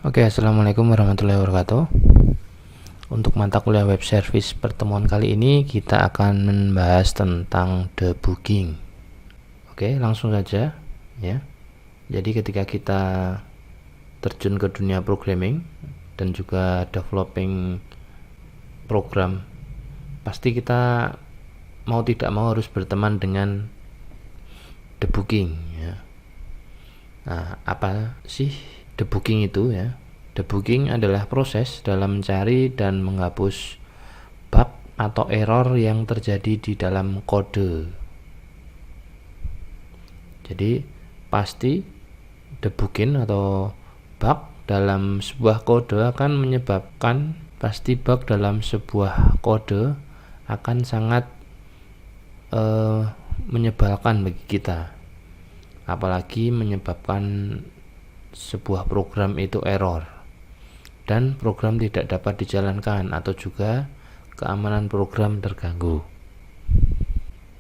Oke, assalamualaikum warahmatullahi wabarakatuh. Untuk mata kuliah web service pertemuan kali ini kita akan membahas tentang debugging. Oke, langsung saja ya. Jadi ketika kita terjun ke dunia programming dan juga developing program, pasti kita mau tidak mau harus berteman dengan debugging ya. Nah, apa sih debugging itu ya? Debugging adalah proses dalam mencari dan menghapus bug atau error yang terjadi di dalam kode. Jadi pasti debugging atau bug dalam sebuah kode akan menyebabkan bug dalam sebuah kode akan sangat menyebalkan bagi kita, apalagi menyebabkan sebuah program itu error dan program tidak dapat dijalankan atau juga keamanan program terganggu.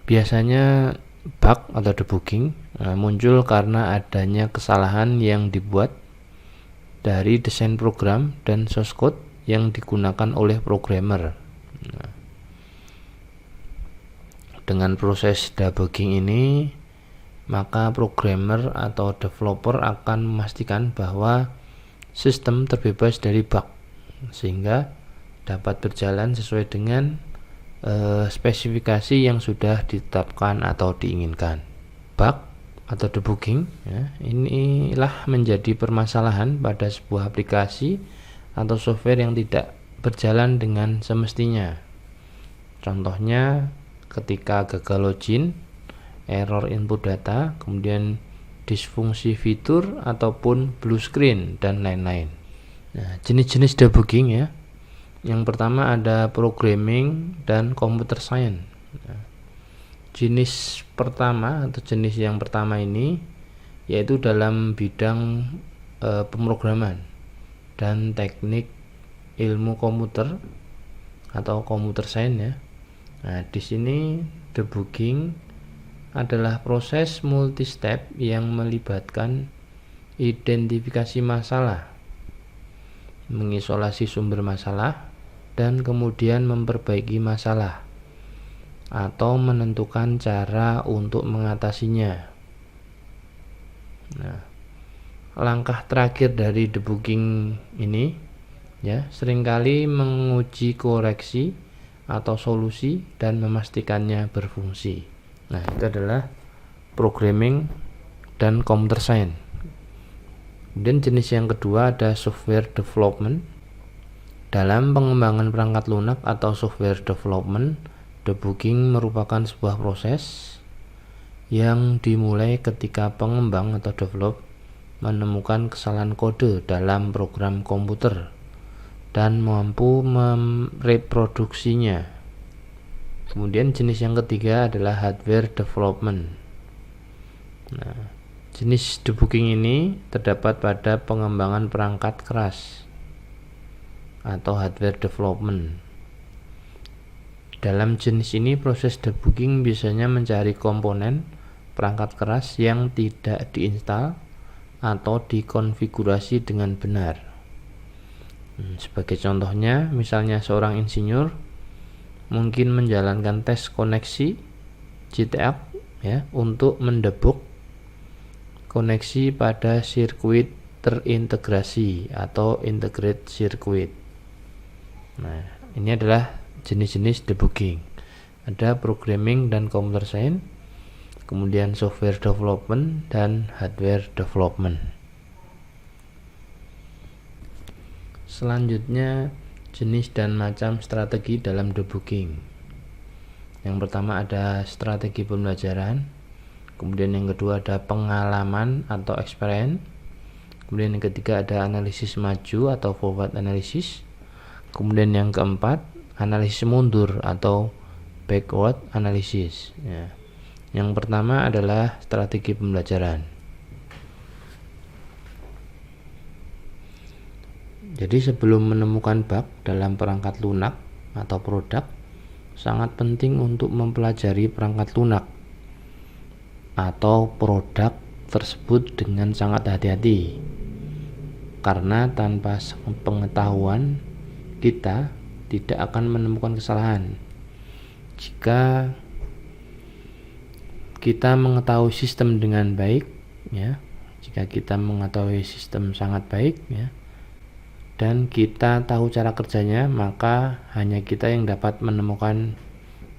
Biasanya bug atau debugging muncul karena adanya kesalahan yang dibuat dari desain program dan source code yang digunakan oleh programmer. Dengan proses debugging ini, maka programmer atau developer akan memastikan bahwa sistem terbebas dari bug sehingga dapat berjalan sesuai dengan spesifikasi yang sudah ditetapkan atau diinginkan. Bug atau debugging ya, inilah menjadi permasalahan pada sebuah aplikasi atau software yang tidak berjalan dengan semestinya. Contohnya ketika gagal login, error input data, kemudian disfungsi fitur ataupun blue screen dan lain-lain. Nah, jenis-jenis debugging ya. Yang pertama ada programming dan computer science. Nah, jenis yang pertama ini yaitu dalam bidang pemrograman dan teknik ilmu komputer atau computer science ya. Nah, di sini debugging adalah proses multi-step yang melibatkan identifikasi masalah, mengisolasi sumber masalah, dan kemudian memperbaiki masalah atau menentukan cara untuk mengatasinya. Nah, langkah terakhir dari debugging ini ya seringkali menguji koreksi atau solusi dan memastikannya berfungsi. Nah, itu adalah programming dan computer science. Kemudian jenis yang kedua ada software development. Dalam pengembangan perangkat lunak atau software development, debugging merupakan sebuah proses yang dimulai ketika pengembang atau develop menemukan kesalahan kode dalam program komputer dan mampu mereproduksinya. Kemudian jenis yang ketiga adalah hardware development. Nah, jenis debugging ini terdapat pada pengembangan perangkat keras atau hardware development. Dalam jenis ini proses debugging biasanya mencari komponen perangkat keras yang tidak diinstal atau dikonfigurasi dengan benar. Sebagai contohnya, misalnya seorang insinyur mungkin menjalankan tes koneksi JTAG ya untuk mendebug koneksi pada sirkuit terintegrasi atau integrated circuit. Nah, ini adalah jenis-jenis debugging. Ada programming dan computer science, kemudian software development dan hardware development. Selanjutnya jenis dan macam strategi dalam debugging. Yang pertama ada strategi pembelajaran, kemudian yang kedua ada pengalaman atau experience, kemudian yang ketiga ada analisis maju atau forward analysis, kemudian yang keempat analisis mundur atau backward analysis ya. Yang pertama adalah strategi pembelajaran. Jadi sebelum menemukan bug dalam perangkat lunak atau produk, sangat penting untuk mempelajari perangkat lunak atau produk tersebut dengan sangat hati-hati. karena tanpa pengetahuan kita tidak akan menemukan kesalahan. Jika kita mengetahui sistem dengan baik, ya, jika kita mengetahui sistem sangat baik, ya, dan kita tahu cara kerjanya, maka hanya kita yang dapat menemukan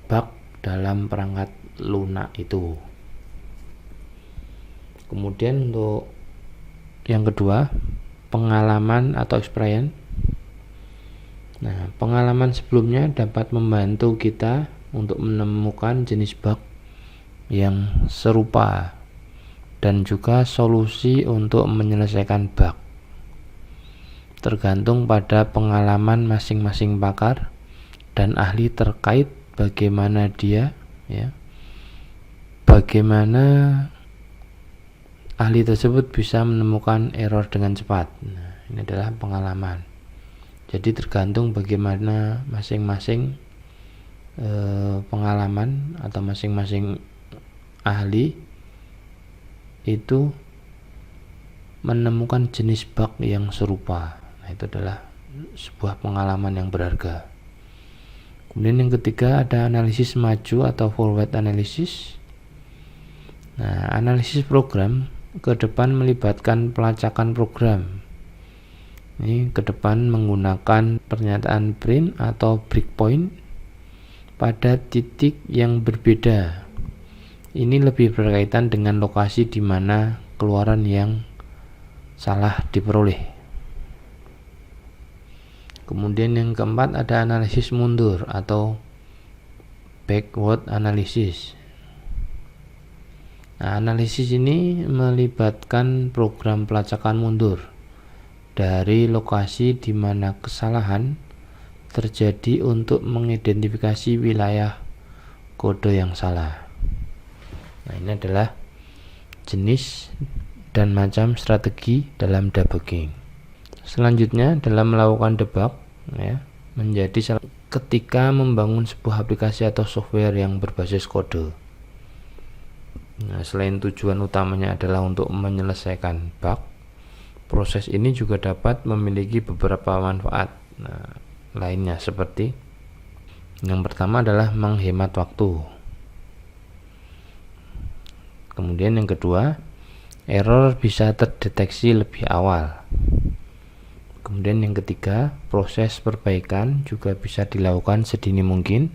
bug dalam perangkat lunak itu. Kemudian untuk yang kedua, pengalaman atau experience. Nah, pengalaman sebelumnya dapat membantu kita untuk menemukan jenis bug yang serupa dan juga solusi untuk menyelesaikan bug. Tergantung pada pengalaman masing-masing pakar dan ahli terkait bagaimana dia, ya, bagaimana ahli tersebut bisa menemukan error dengan cepat. Nah, ini adalah pengalaman. Jadi tergantung bagaimana masing-masing pengalaman atau masing-masing ahli itu menemukan jenis bug yang serupa. Nah, itu adalah sebuah pengalaman yang berharga. Kemudian yang ketiga ada analisis maju atau forward analysis. Nah, analisis program ke depan melibatkan pelacakan program. Ini ke depan menggunakan pernyataan print atau breakpoint pada titik yang berbeda. Ini lebih berkaitan dengan lokasi di mana keluaran yang salah diperoleh. Kemudian yang keempat ada analisis mundur atau backward analysis. Nah, analisis ini melibatkan program pelacakan mundur dari lokasi di mana kesalahan terjadi untuk mengidentifikasi wilayah kode yang salah. Nah, ini adalah jenis dan macam strategi dalam debugging. Selanjutnya dalam melakukan debug, ya, menjadi ketika membangun sebuah aplikasi atau software yang berbasis kode. Nah, selain tujuan utamanya adalah untuk menyelesaikan bug, proses ini juga dapat memiliki beberapa manfaat lainnya, seperti yang pertama adalah menghemat waktu. Kemudian yang kedua, error bisa terdeteksi lebih awal. Kemudian yang ketiga, proses perbaikan juga bisa dilakukan sedini mungkin.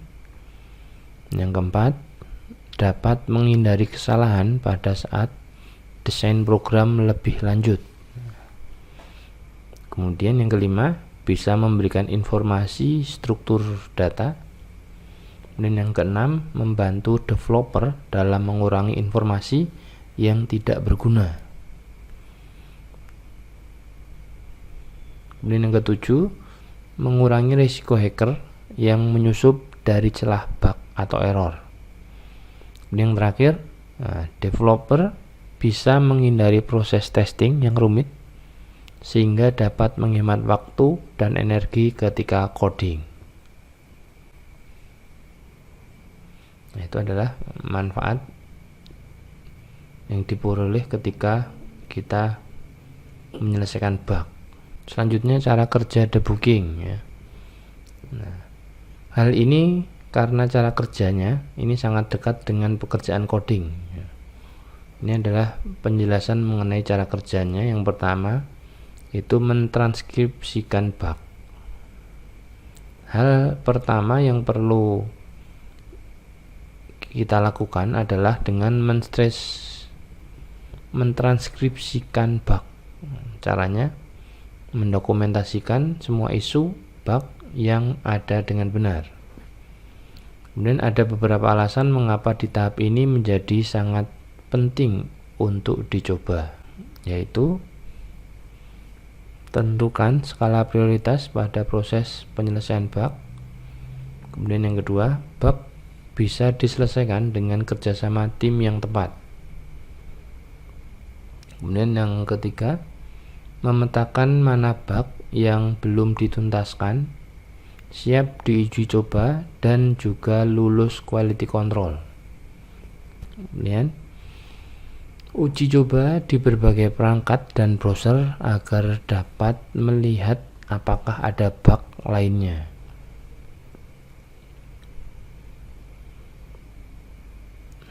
Yang keempat, dapat menghindari kesalahan pada saat desain program lebih lanjut. Kemudian yang kelima, bisa memberikan informasi struktur data. Dan yang keenam, membantu developer dalam mengurangi informasi yang tidak berguna. Kemudian yang ketujuh, mengurangi risiko hacker yang menyusup dari celah bug atau error. Dan yang terakhir, developer bisa menghindari proses testing yang rumit sehingga dapat menghemat waktu dan energi ketika coding. Nah, itu adalah manfaat yang diperoleh ketika kita menyelesaikan bug. Selanjutnya cara kerja debugging, ya. Nah, hal ini karena cara kerjanya ini sangat dekat dengan pekerjaan coding, ya. Ini adalah penjelasan mengenai cara kerjanya. Yang pertama itu mentranskripsikan bug. Hal pertama yang perlu kita lakukan adalah dengan mentranskripsikan bug. Caranya mendokumentasikan semua isu bug yang ada dengan benar. Kemudian ada beberapa alasan mengapa di tahap ini menjadi sangat penting untuk dicoba, yaitu tentukan skala prioritas pada proses penyelesaian bug. Kemudian yang kedua, bug bisa diselesaikan dengan kerjasama tim yang tepat. Kemudian yang ketiga, memetakan mana bug yang belum dituntaskan, siap diuji coba, dan juga lulus quality control. Kemudian Uji coba di berbagai perangkat dan browser agar dapat melihat apakah ada bug lainnya.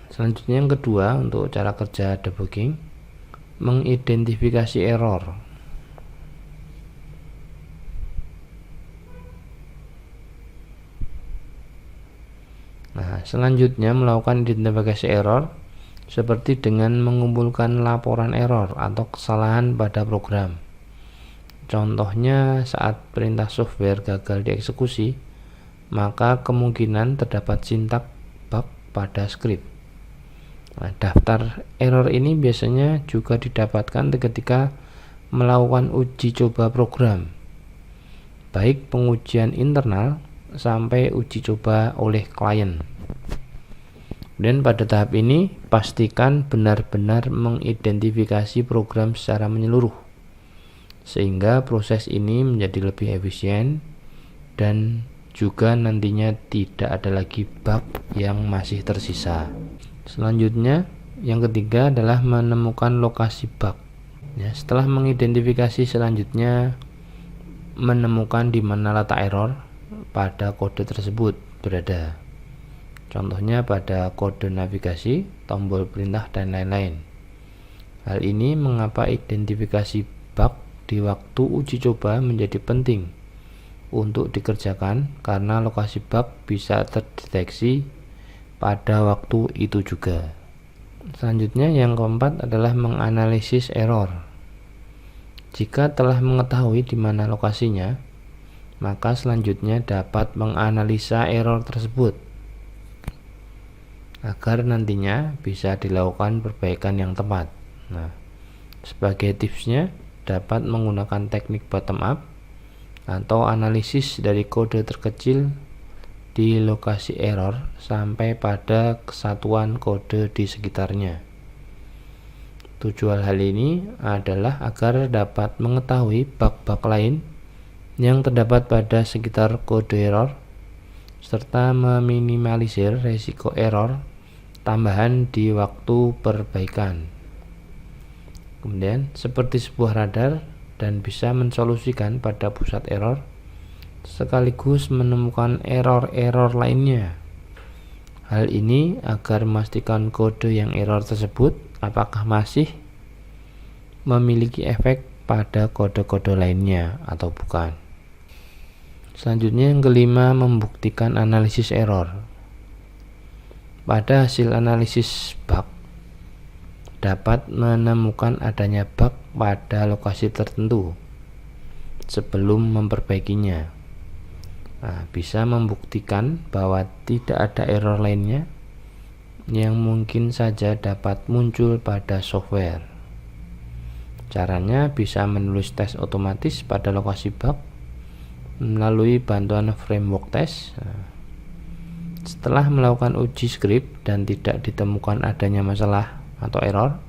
Selanjutnya yang kedua, untuk cara kerja debugging, mengidentifikasi error. Nah, selanjutnya melakukan identifikasi error seperti dengan mengumpulkan laporan error atau kesalahan pada program. Contohnya, saat perintah software gagal dieksekusi, maka kemungkinan terdapat sintak bug pada skrip. Nah, daftar error ini biasanya juga didapatkan ketika melakukan uji coba program, baik pengujian internal sampai uji coba oleh klien. Dan pada tahap ini pastikan benar-benar mengidentifikasi program secara menyeluruh, sehingga proses ini menjadi lebih efisien dan juga nantinya tidak ada lagi bug yang masih tersisa. Selanjutnya, yang ketiga adalah menemukan lokasi bug. Ya, setelah mengidentifikasi, selanjutnya menemukan di mana letak error pada kode tersebut berada. Contohnya pada kode navigasi, tombol perintah, dan lain-lain. Hal ini mengapa identifikasi bug di waktu uji coba menjadi penting untuk dikerjakan, karena lokasi bug bisa terdeteksi pada waktu itu juga. Selanjutnya yang keempat adalah menganalisis error. Jika telah mengetahui di mana lokasinya, maka selanjutnya dapat menganalisa error tersebut agar nantinya bisa dilakukan perbaikan yang tepat. Nah, sebagai tipsnya dapat menggunakan teknik bottom up atau analisis dari kode terkecil di lokasi error sampai pada kesatuan kode di sekitarnya. Tujuan hal ini adalah agar dapat mengetahui bug-bug lain yang terdapat pada sekitar kode error, serta meminimalisir risiko error tambahan di waktu perbaikan. Kemudian, seperti sebuah radar dan bisa mensolusikan pada pusat error, sekaligus menemukan error-error lainnya. Hal ini agar memastikan kode yang error tersebut apakah masih memiliki efek pada kode-kode lainnya atau bukan. Selanjutnya yang kelima, membuktikan analisis error. Pada hasil analisis bug, dapat menemukan adanya bug pada lokasi tertentu sebelum memperbaikinya. Nah, bisa membuktikan bahwa tidak ada error lainnya yang mungkin saja dapat muncul pada software. Caranya bisa menulis tes otomatis pada lokasi bug melalui bantuan framework test. Setelah melakukan uji skrip dan tidak ditemukan adanya masalah atau error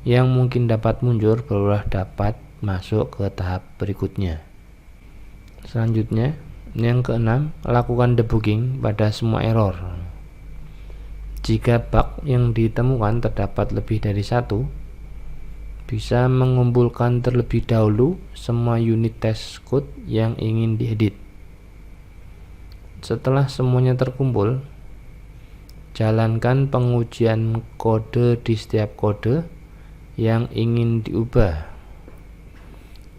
yang mungkin dapat muncul, barulah dapat masuk ke tahap berikutnya. Selanjutnya, yang keenam, lakukan debugging pada semua error. Jika bug yang ditemukan terdapat lebih dari satu, bisa mengumpulkan terlebih dahulu semua unit test code yang ingin diedit. Setelah semuanya terkumpul, jalankan pengujian kode di setiap kode yang ingin diubah.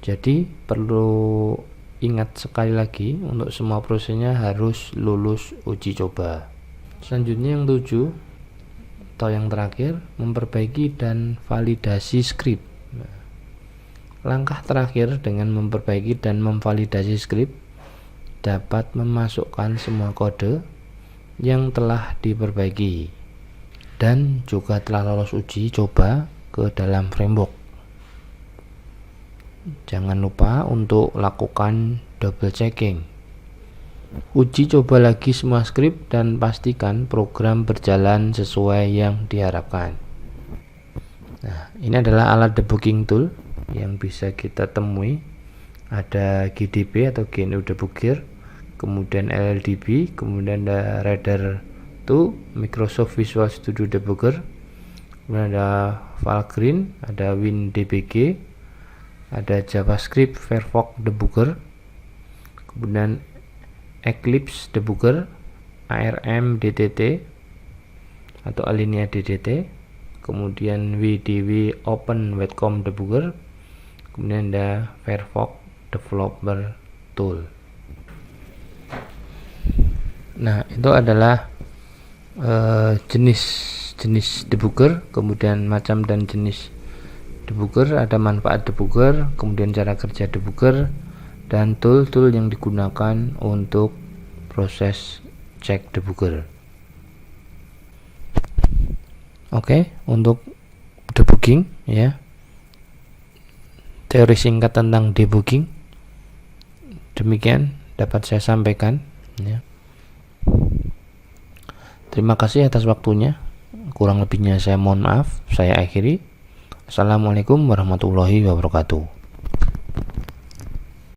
Jadi perlu ingat sekali lagi, untuk semua prosesnya harus lulus uji coba. Selanjutnya yang 7 atau yang terakhir, memperbaiki dan validasi skrip. Langkah terakhir dengan memperbaiki dan memvalidasi skrip dapat memasukkan semua kode yang telah diperbaiki dan juga telah lolos uji coba ke dalam framework. Jangan lupa untuk lakukan double checking. Uji coba lagi semua skrip dan pastikan program berjalan sesuai yang diharapkan. Nah, ini adalah alat debugging tool yang bisa kita temui. Ada GDB atau GNU Debugger, kemudian LLDB, kemudian ada Radar 2, Microsoft Visual Studio Debugger, kemudian ada Valgrind, ada WinDBG, ada JavaScript Firefox Debugger, kemudian Eclipse Debugger, ARM DTT atau Alinea DTT, kemudian WDW Open Webcom Debugger, kemudian ada Firefox Developer Tool. Nah, itu adalah jenis debugger, kemudian macam dan jenis debugger, ada manfaat debugger, kemudian cara kerja debugger, dan tool-tool yang digunakan untuk proses cek debugger. Oke, untuk debugging ya, teori singkat tentang debugging demikian dapat saya sampaikan ya. Terima kasih atas waktunya. Kurang lebihnya saya mohon maaf. Saya akhiri. Assalamualaikum warahmatullahi wabarakatuh.